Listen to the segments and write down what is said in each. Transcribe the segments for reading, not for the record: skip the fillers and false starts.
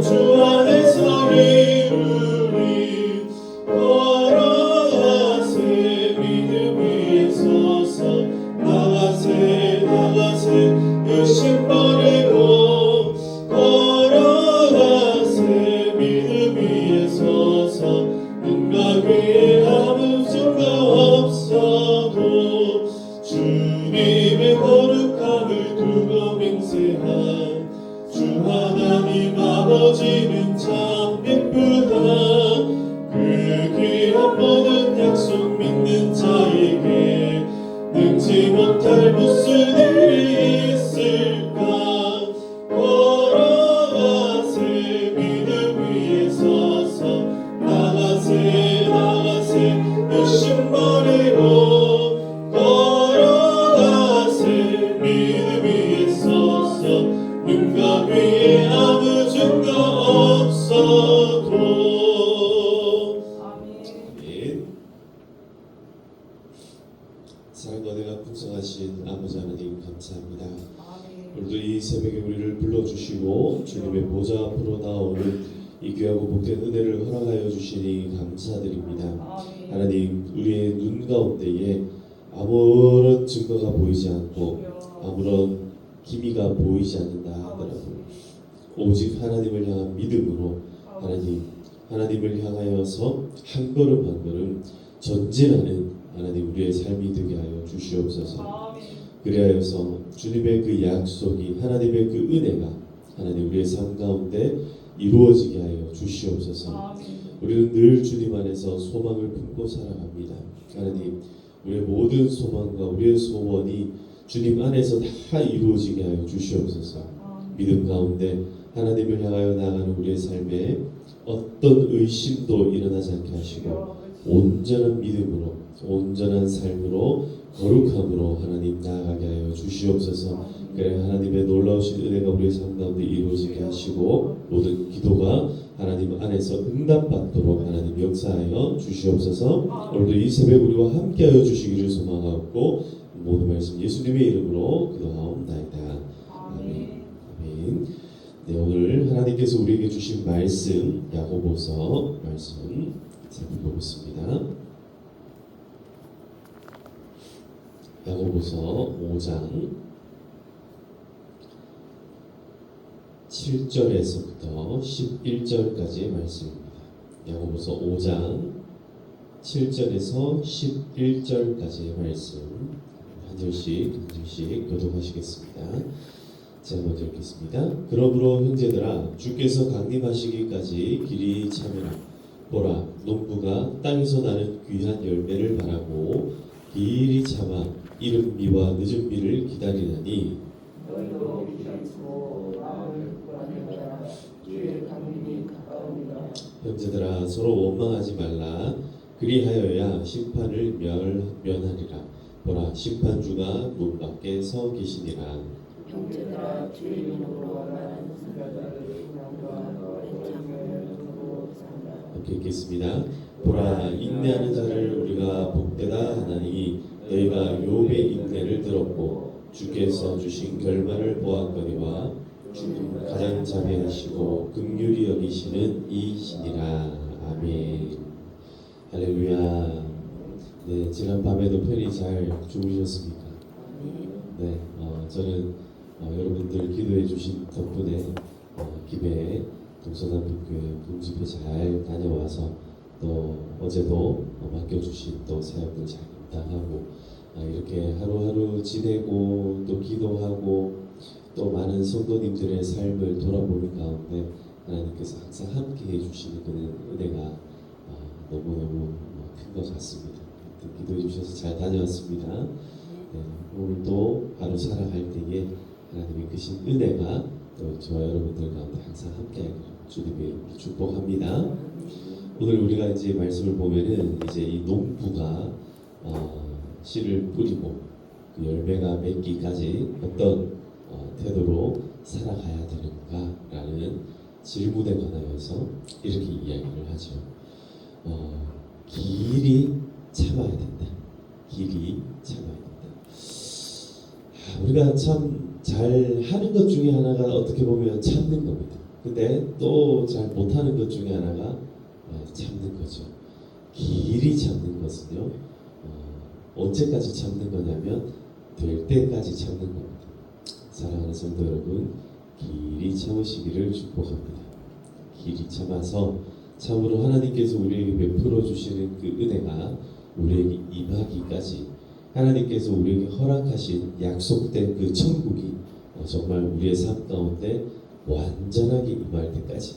주 안에서 이루리 걸어가세 믿음 위에 서서 나가세 의심 버리고 걸어가세 믿음 위에 서서 눈과 귀에 아무 증거 없어도 주님의 거룩함을 두고 맹세한 주 하나님 아버지는 참 예쁘다. 그 귀한 모든 약속 믿는 자에게 능지 못할 무슨 일이 있을까. 걸어가세 믿음 위에 서서 나가세 의심 버리고 걸어가세 믿음 위에 서서 눈과 귀에 아무 증거 없어도. 아멘. 사랑과 은혜가 풍성하신 아버지 하나님 감사합니다. 오늘도 이 새벽에 우리를 불러주시고 주님의 보좌 앞으로 나오는 이 귀하고 복된 은혜를 허락하여 주시니 감사드립니다. 하나님, 우리의 눈 가운데에 아무런 증거가 보이지 않고 아무런 기미가 보이지 않는다 하더라도 오직 하나님을 향한 믿음으로 하나님을 향하여서 한 걸음 한 걸음 전진하는 하나님 우리의 삶이 되게 하여 주시옵소서. 그리하여서 주님의 그 약속이 하나님의 그 은혜가 하나님 우리의 삶 가운데 이루어지게 하여 주시옵소서. 우리는 늘 주님 안에서 소망을 품고 살아갑니다. 하나님, 우리의 모든 소망과 우리의 소원이 주님 안에서 다 이루어지게 하여 주시옵소서. 믿음 가운데 하나님을 향하여 나가는 우리의 삶에 어떤 의심도 일어나지 않게 하시고 온전한 믿음으로 온전한 삶으로 거룩함으로 하나님 나아가게 하여 주시옵소서. 그래 하나님의 놀라우신 은혜가 우리의 삶 가운데 이루어지게 하시고 모든 기도가 하나님 안에서 응답받도록 하나님 역사하여 주시옵소서. 오늘도 이 새벽 우리와 함께하여 주시기를 소망하고 모든 말씀 예수님의 이름으로 기도하옵나이다. 아멘. 아멘. 네, 오늘 하나님께서 우리에게 주신 말씀 야고보서 말씀 살펴보겠습니다. 야고보서 5장 7절에서부터 11절까지의 말씀입니다. 야고보서 5장 7절에서 11절까지의 말씀 한 절씩 교독하시겠습니다. 제가 먼저 읽겠습니다. 그러므로 형제들아 주께서 강림하시기까지 길이 참으라. 보라 농부가 땅에서 나는 귀한 열매를 바라고 길이 참아 이른 비와 늦은 비를 기다리나니 너희도 기다리고 마음을 구하느라 주의 강림이 가까우니라. 형제들아 서로 원망하지 말라. 그리하여야 심판을 면하리라. 보라 심판주가 문 밖에 서 계시니라. 형제들아 주의 이름으로 말하는 선자들의 신앙과 오랜 참음을 두고 산다. 함께 읽겠습니다. 보라 인내하는 자를 우리가 복되다 하나니 너희가 욥의 인내를 들었고 주께서 주신 결말을 보았거니와 주는 가장 자비하시고 긍휼히 여기시는 이시니라. 아멘. 할렐루야. 네, 지난 밤에도 편히 잘 주무셨습니까? 네, 저는 여러분들 기도해 주신 덕분에 김해 동서남북교회 붕집회 잘 다녀와서 또 어제도 맡겨주신 또 사역들 잘 감당하고 이렇게 하루하루 지내고 또 기도하고 또 많은 성도님들의 삶을 돌아보는 가운데 하나님께서 항상 함께 해주시는 그 은혜가 너무너무 큰 것 같습니다. 기도해 주셔서 잘 다녀왔습니다. 네, 오늘도 하루 살아갈 때에 하나님의 크신 은혜가 또 저와 여러분들 가운데 항상 함께하기를 주님의 이름으로 축복합니다. 오늘 우리가 이제 말씀을 보면은 이제 이 농부가 씨를 뿌리고 그 열매가 맺기까지 어떤 태도로 살아가야 되는가라는 질문에 관하여서 이렇게 이야기를 하죠. 길이 참아야 된다. 길이 참아야 된다. 우리가 참 잘 하는 것 중에 하나가 어떻게 보면 참는 겁니다. 근데 또 잘 못하는 것 중에 하나가 참는 거죠. 길이 참는 것은요. 언제까지 참는 거냐면 될 때까지 참는 겁니다. 사랑하는 성도 여러분, 길이 참으시기를 축복합니다. 길이 참아서 참으로 하나님께서 우리에게 베풀어 주시는 그 은혜가 우리에게 임하기까지, 하나님께서 우리에게 허락하신 약속된 그 천국이 정말 우리의 삶 가운데 완전하게 임할 때까지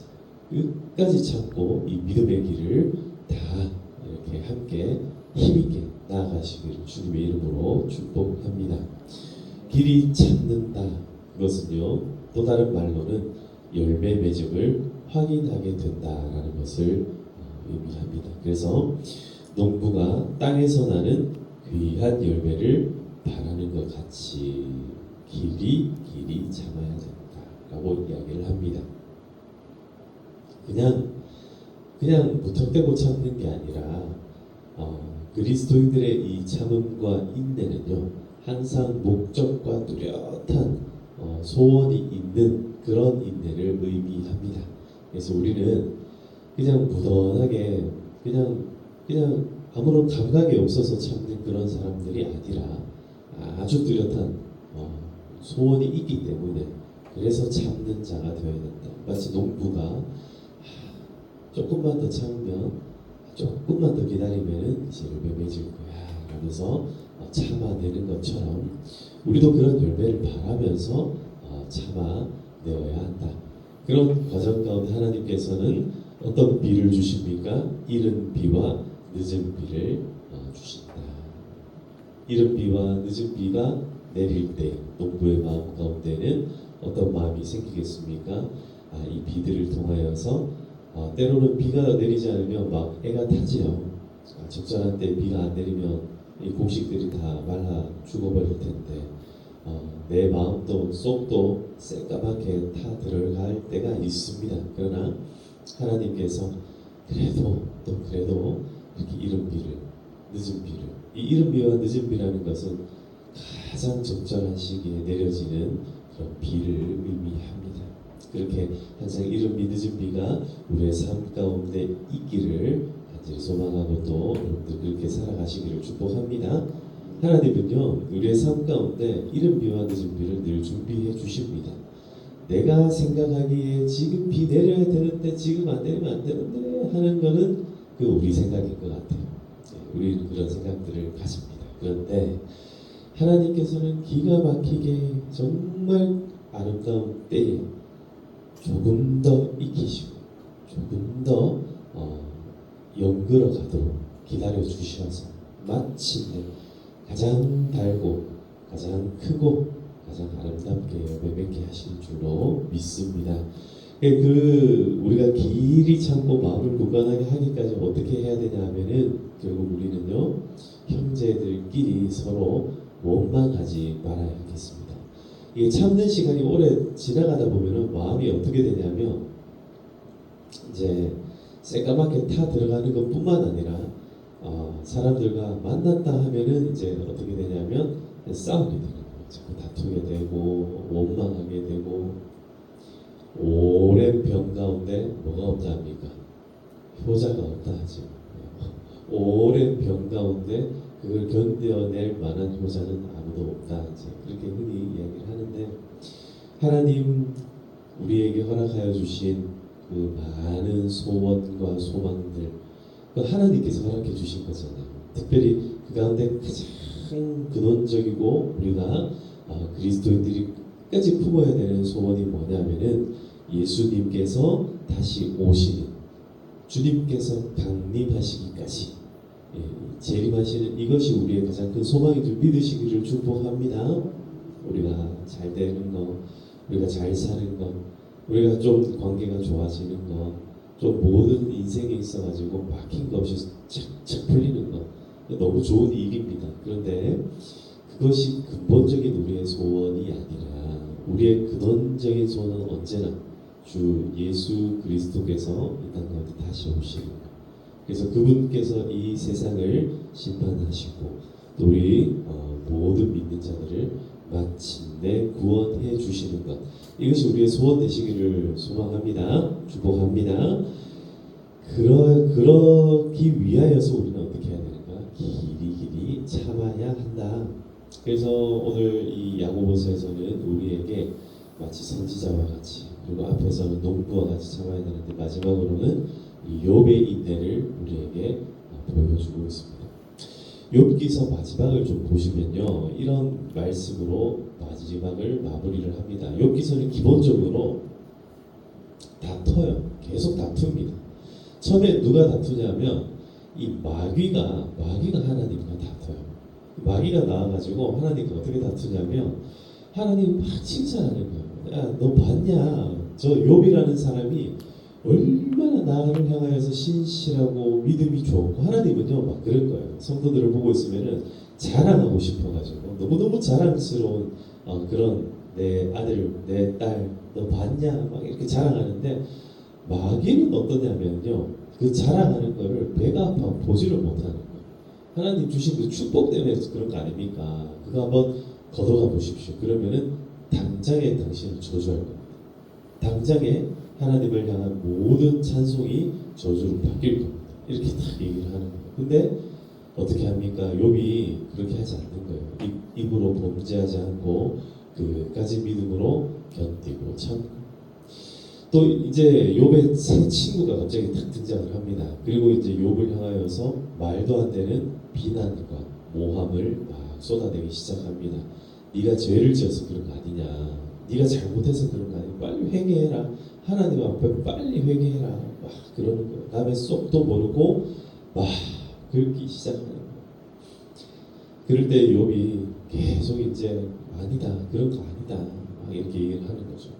끝까지 참고 이 믿음의 길을 다 이렇게 함께 힘있게 나아가시기를 주님의 이름으로 축복합니다. 길이 참는다, 그것은요 또 다른 말로는 열매 맺음을 확인하게 된다라는 것을 의미합니다. 그래서 농부가 땅에서 나는 귀한 열매를 바라는 것 같이 길이 참아야 된다라고 이야기를 합니다. 그냥 무턱대고 참는 게 아니라 그리스도인들의 이 참음과 인내는요 항상 목적과 뚜렷한 소원이 있는 그런 인내를 의미합니다. 그래서 우리는 그냥 무던하게 그냥 아무런 감각이 없어서 참는 그런 사람들이 아니라 아주 뚜렷한 소원이 있기 때문에 그래서 참는 자가 되어야 된다. 마치 농부가 조금만 더 참으면, 조금만 더 기다리면 이제 열매 맺을 거야 라면서 참아내는 것처럼 우리도 그런 열매를 바라면서 참아내어야 한다. 그런 과정 가운데 하나님께서는 어떤 비를 주십니까? 이른 비와 늦은 비를 주신다. 이른 비와 늦은 비가 내릴 때 농부의 마음 가운데는 어떤 마음이 생기겠습니까? 이 비들을 통하여서 때로는 비가 내리지 않으면 막 애가 타지요. 적절한 때 비가 안 내리면 이 곡식들이 다 말라 죽어버릴 텐데 내 마음도 속도 새까맣게 타 들어갈 때가 있습니다. 그러나 하나님께서 그래도 이렇게 이른 비를, 늦은 비를, 이 이른 비와 늦은 비라는 것은 가장 적절한 시기에 내려지는 그런 비를 의미합니다. 그렇게 항상 이른 비, 늦은 비가 우리의 삶 가운데 있기를 간절히 소망하고 또 여러분들 그렇게 살아가시기를 축복합니다. 하나님은요 우리의 삶 가운데 이른 비와 늦은 비를 늘 준비해 주십니다. 내가 생각하기에 지금 비 내려야 되는데 지금 안 내리면 안 되는데 하는 거는 그 우리 생각일 것 같아요. 우리는 그런 생각들을 가집니다. 그런데 하나님께서는 기가 막히게 정말 아름다운 때에 조금 더 익히시고 조금 더 연결어 가도록 기다려 주셔서 마침내 가장 달고 가장 크고 가장 아름답게 열매 맺게 하실 줄로 믿습니다. 우리가 길이 참고 마음을 굳건하게 하기까지 어떻게 해야 되냐 하면은 결국 우리는요 형제들끼리 서로 원망하지 말아야 하겠습니다. 이게 참는 시간이 오래 지나가다 보면은 마음이 어떻게 되냐면 이제 새까맣게 타 들어가는 것뿐만 아니라 사람들과 만났다 하면은 이제 어떻게 되냐면 싸움이 되는 거예요. 자꾸 다투게 되고 원망하게 되고 오랜 병 가운데 뭐가 없다 합니까? 효자가 없다 하죠. 오랜 병 가운데 그걸 견뎌낼 만한 효자는 아무도 없다 이제 그렇게 흔히 이야기를 하는데 하나님 우리에게 허락하여 주신 그 많은 소원과 소망들 그 하나님께서 허락해 주신 거잖아요. 특별히 그 가운데 가장 근원적이고 우리가 그리스도인들이 끝까지 품어야 되는 소원이 뭐냐면은 예수님께서 다시 오시는 주님께서 강림하시기까지 재림하시는 이것이 우리의 가장 큰 소망인 줄 믿으시기를 축복합니다. 우리가 잘 되는 거, 우리가 잘 사는 거, 우리가 좀 관계가 좋아지는 거, 좀 모든 인생에 있어가지고 막힌 거 없이 착착 풀리는 거 너무 좋은 일입니다. 그런데 그것이 근본적인 우리의 소원이 아니라 우리의 근원적인 소원은 언제나 주 예수 그리스도께서 이 땅 가운데 다시 오시는 것. 그래서 그분께서 이 세상을 심판하시고 또 우리 모든 믿는 자들을 마침내 구원해 주시는 것, 이것이 우리의 소원 되시기를 소망합니다. 축복합니다. 그러기 위하여서 우리는 어떻게 해야 되는가? 길이 참아야 한다. 그래서 오늘 이 야고보서에서는 우리에게 마치 선지자와 같이, 그리고 앞에서는 농부와 같이 참아야 되는데, 마지막으로는 이 욥의 인내를 우리에게 보여주고 있습니다. 욥기서 마지막을 좀 보시면요, 이런 말씀으로 마지막을 마무리를 합니다. 욥기서는 기본적으로 다퉈요. 계속 다툽니다. 처음에 누가 다투냐면 이 마귀가 하나님과 다퉈요. 마귀가 나와가지고 하나님과 어떻게 다투냐면 하나님 막 칭찬하는 거예요. 야, 너 봤냐? 저 욥이라는 사람이 얼마나 나를 향하여서 신실하고 믿음이 좋고, 하나님은요 막 그럴 거예요. 성도들을 보고 있으면은 자랑하고 싶어가지고 너무너무 자랑스러운 그런 내 아들, 내 딸, 너 봤냐? 막 이렇게 자랑하는데, 마귀는 어떠냐면요, 그 자랑하는 거를 배가 아파 보지를 못하는 거예요. 하나님 주신 그 축복 때문에 그런 거 아닙니까? 그거 한번 걷어가 보십시오. 그러면은 당장에 당신을 저주할 겁니다. 당장에 하나님을 향한 모든 찬송이 저주로 바뀔 겁니다. 이렇게 딱 얘기를 하는 거예요. 근데 어떻게 합니까? 욥이 그렇게 하지 않는 거예요. 입으로 범죄하지 않고 그까지 믿음으로 견디고 참고. 또 이제 욥의 새 친구가 갑자기 탁 등장을 합니다. 그리고 이제 욥을 향하여서 말도 안 되는 비난과 모함을 막 쏟아내기 시작합니다. 네가 죄를 지어서 그런 거 아니냐, 네가 잘못해서 그런 거 아니냐, 빨리 회개해라, 하나님 앞에 빨리 회개해라, 막 그러는 거예요. 다음에 쏙도 모르고 막 긁기 시작하는 거예요. 그럴 때 욥이 계속 이제 아니다, 그런 거 아니다, 막 이렇게 얘기를 하는 거죠.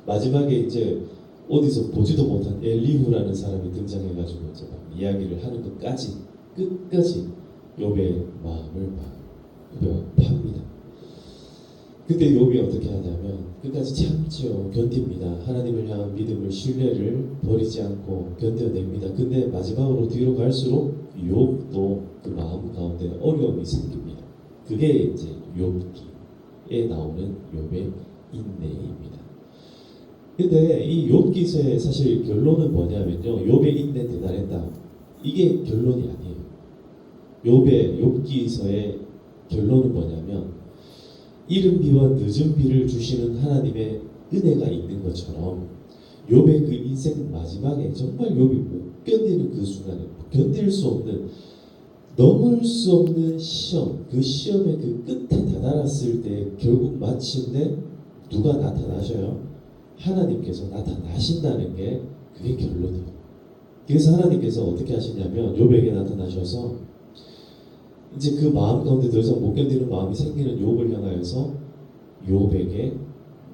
마지막에 이제 어디서 보지도 못한 엘리후라는 사람이 등장해가지고 이제 막 이야기를 하는 것까지, 끝까지 욥의 마음을 막 팝니다. 그때 욥이 어떻게 하냐면 끝까지 참지요, 견딥니다. 하나님을 향한 믿음을, 신뢰를 버리지 않고 견뎌냅니다. 근데 마지막으로 뒤로 갈수록 욥도 그 마음 가운데 어려움이 생깁니다. 그게 이제 욥기에 나오는 욥의 인내입니다. 근데 이 욥기서의 사실 결론은 뭐냐면요, 욥의 인내 대단했다, 이게 결론이 아니에요. 욥기서의 결론은 뭐냐면, 이른 비와 늦은 비를 주시는 하나님의 은혜가 있는 것처럼 욥의 그 인생 마지막에 정말 욥이 못 견디는 그 순간에, 견딜 수 없는, 넘을 수 없는 시험, 그 시험의 그 끝에 다다랐을 때 결국 마침내 누가 나타나셔요? 하나님께서 나타나신다는 게, 그게 결론이에요. 그래서 하나님께서 어떻게 하시냐면 욥에게 나타나셔서 이제 그 마음 가운데 더 이상 못 견디는 마음이 생기는 욥을 향하여서 욥에게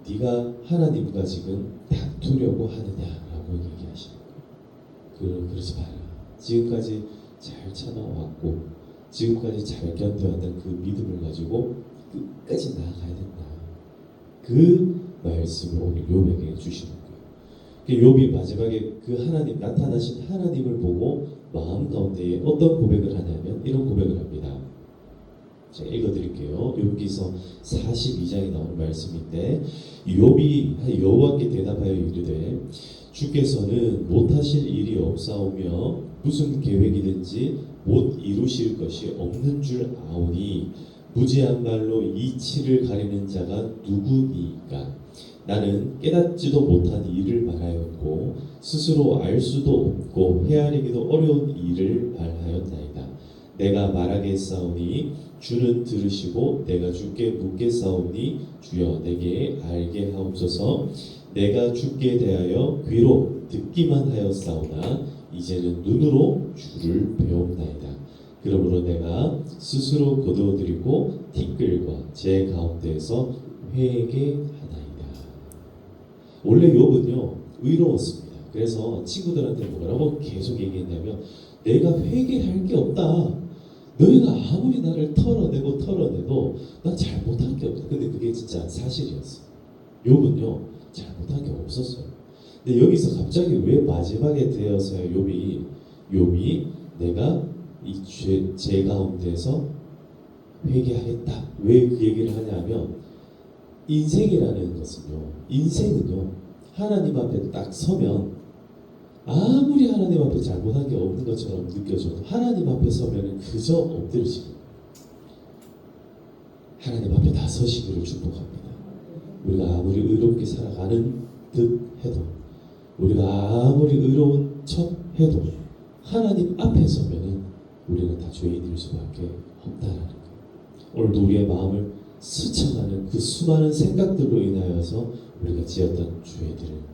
네가 하나님과 지금 다투려고 하느냐라고 얘기하시는 거예요. 그러지 마라. 지금까지 잘 참아왔고 지금까지 잘 견뎌왔던 그 믿음을 가지고 끝까지 나아가야 된다. 그 말씀을 오늘 욥에게 주시는 거예요. 욥이 마지막에 그 하나님, 나타나신 하나님을 보고 마음 가운데에 어떤 고백을 하냐면 이런 고백을 합니다. 제가 읽어드릴게요. 욥기서 42장에 나오는 말씀인데, 욥이 여호와께 대답하여 이르되 주께서는 못하실 일이 없사오며 무슨 계획이든지 못 이루실 것이 없는 줄 아오니 무지한 말로 이치를 가리는 자가 누구니까? 나는 깨닫지도 못한 일을 말하였고 스스로 알 수도 없고 헤아리기도 어려운 일을 말하였나이다. 내가 말하겠사오니 주는 들으시고 내가 주께 묻겠사오니 주여 내게 알게 하옵소서. 내가 주께 대하여 귀로 듣기만 하였사오나 이제는 눈으로 주를 배웁나이다. 그러므로 내가 스스로 거두어드리고 티끌과 제 가운데에서 회개하나이다. 원래 욥은요 의로웠습니다. 그래서 친구들한테 뭐라고 계속 얘기했냐면, 내가 회개할 게 없다. 너희가 아무리 나를 털어내도 난 잘못한 게 없다. 근데 그게 진짜 사실이었어요. 욥은요 잘못한 게 없었어요. 근데 여기서 갑자기 왜 마지막에 되어서야 욥이 내가 이 죄 가운데서 회개하겠다, 왜 그 얘기를 하냐면 인생이라는 것은요, 인생은요, 하나님 앞에 딱 서면 아무리 하나님 앞에 잘못한 게 없는 것처럼 느껴져도 하나님 앞에 서면은 그저 엎드려지고 하나님 앞에 다 서시기를 축복합니다. 우리가 아무리 의롭게 살아가는 듯 해도, 우리가 아무리 의로운 척 해도 하나님 앞에 서면은 우리는 다 죄인일 수밖에 없다라는 거예요. 오늘도 우리의 마음을 스쳐가는 그 수많은 생각들로 인하여서 우리가 지었던 죄들을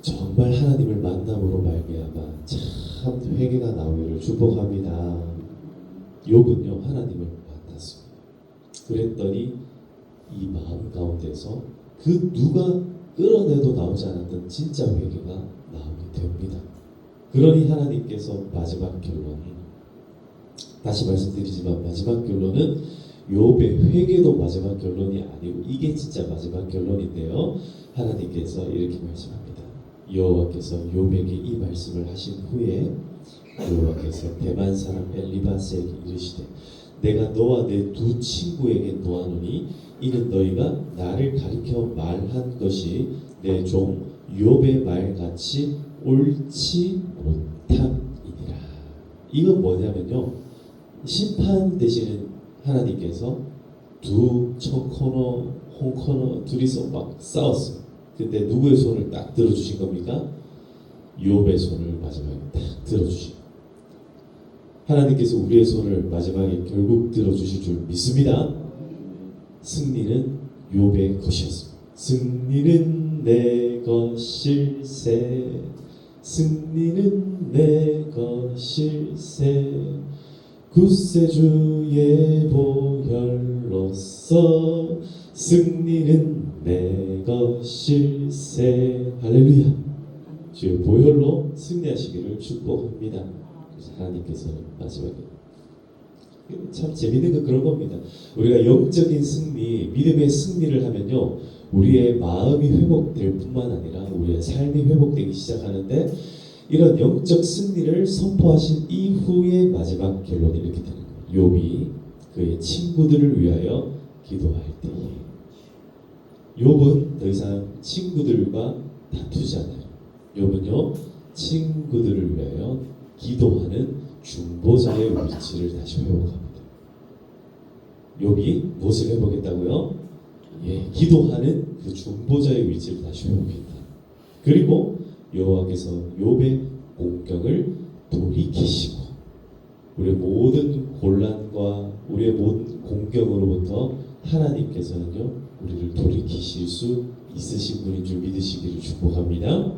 정말 하나님을 만남으로 말미암아 참 회개가 나오기를 축복합니다. 욥은요, 하나님을 만났습니다. 그랬더니 이 마음 가운데서 그 누가 끌어내도 나오지 않았던 진짜 회개가 나오게 됩니다. 그러니 하나님께서 마지막 결론이, 다시 말씀드리지만 마지막 결론은 욥의 회개도 마지막 결론이 아니고 이게 진짜 마지막 결론인데요. 하나님께서 이렇게 말씀합니다. 여호와께서 욥에게 이 말씀을 하신 후에 여호와께서 대만 사람 엘리바스에게 이르시되 내가 너와 내 두 친구에게 노하노니 이는 너희가 나를 가리켜 말한 것이 내 종 욥의 말같이 옳지 못함이니라. 이건 뭐냐면요, 심판 되시는 하나님께서 두 척코너 홍코너 둘이서 막 싸웠어요. 근데 누구의 손을 딱 들어주신 겁니까? 욥의 손을 마지막에 딱 들어주신. 하나님께서 우리의 손을 마지막에 결국 들어주실 줄 믿습니다. 승리는 욥의 것이었습니다. 승리는 내 것일세, 승리는 내 것일세, 구세주의 보혈로서 승리는 내 것일세. 할렐루야. 주의 보혈로 승리하시기를 축복합니다. 그래서 하나님께서는 마지막에 참 재밌는 건 그런 겁니다. 우리가 영적인 승리, 믿음의 승리를 하면요, 우리의 마음이 회복될 뿐만 아니라 우리의 삶이 회복되기 시작하는데, 이런 영적 승리를 선포하신 이후의 마지막 결론이 이렇게 되는 거예요. 욥이 그의 친구들을 위하여 기도할 때에, 욥은 더 이상 친구들과 다투지 않아요. 욥은요, 친구들을 위하여 기도하는 중보자의 위치를 다시 회복합니다. 욥이 무엇을 회복했다고요? 기도하는 그 중보자의 위치를 다시 회복했다. 그리고 여호와께서 욥의 공격을 돌이키시고 우리의 모든 곤란과 우리의 모든 공격으로부터 하나님께서는요, 우리를 돌이키실 수 있으신 분인 줄 믿으시기를 축복합니다.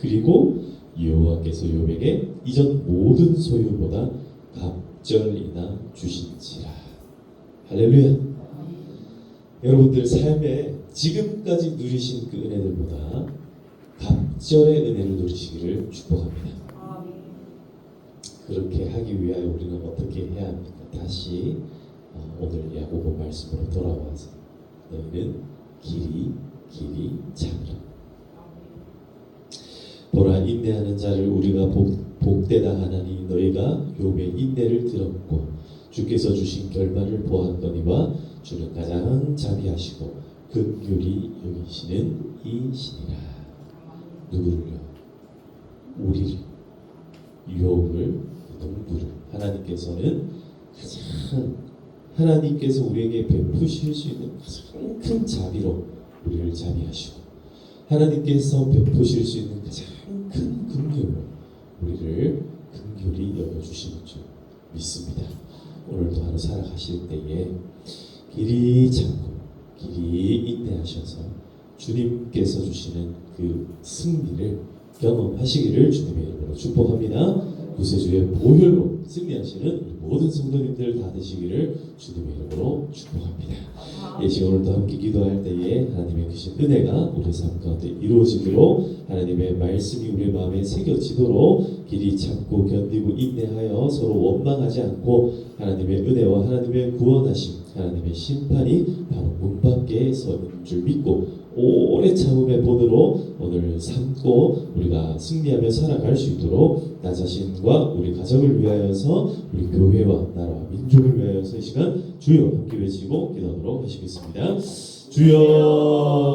그리고 여호와께서 욥에게 이전 모든 소유보다 갑절이나 주신지라. 할렐루야. 여러분들 삶에 지금까지 누리신 그 은혜들보다 갑절의 은혜를 누리시기를 축복합니다. 그렇게 하기 위하여 우리는 어떻게 해야 합니까? 다시 오늘 야고보 말씀으로 돌아와서 너희는 길이 참으라. 보라, 인내하는 자를 우리가 복되다 하나니 너희가 욥의 인내를 들었고 주께서 주신 결말을 보았거니와 주는 가장 자비하시고 긍휼히 여기시는 이시니라. 누구를요? 우리를, 욥을, 농부를. 하나님께서는 가장, 하나님께서 우리에게 베푸실 수 있는 가장 큰 자비로 우리를 자비하시고 하나님께서 베푸실 수 있는 가장 큰 긍휼로 우리를 긍휼히 여겨주시는 줄 믿습니다. 오늘도 하루 살아가실 때에 길이 참고 길이 인내하셔서 주님께서 주시는 그 승리를 경험하시기를 주님의 이름으로 축복합니다. 구세주의 보혈로 승리하시는 모든 성도님들 다 되시기를 주님의 이름으로 축복합니다. 이 시간 오늘도 함께 기도할 때에 하나님의 크신 은혜가 우리 삶 가운데 이루어지도록, 하나님의 말씀이 우리 마음에 새겨지도록 길이 참고 견디고 인내하여 서로 원망하지 않고 하나님의 은혜와 하나님의 구원하심, 하나님의 심판이 바로 문 밖에 서 있는 줄 믿고 오래 참음의 본으로 오늘 삼고 우리가 승리하며 살아갈 수 있도록 나 자신과 우리 가정을 위하여서 우리 교회와 나라와 민족 민족을 위하여서 이 시간 주여 함께 외치고 기도하도록 하시겠습니다. 주여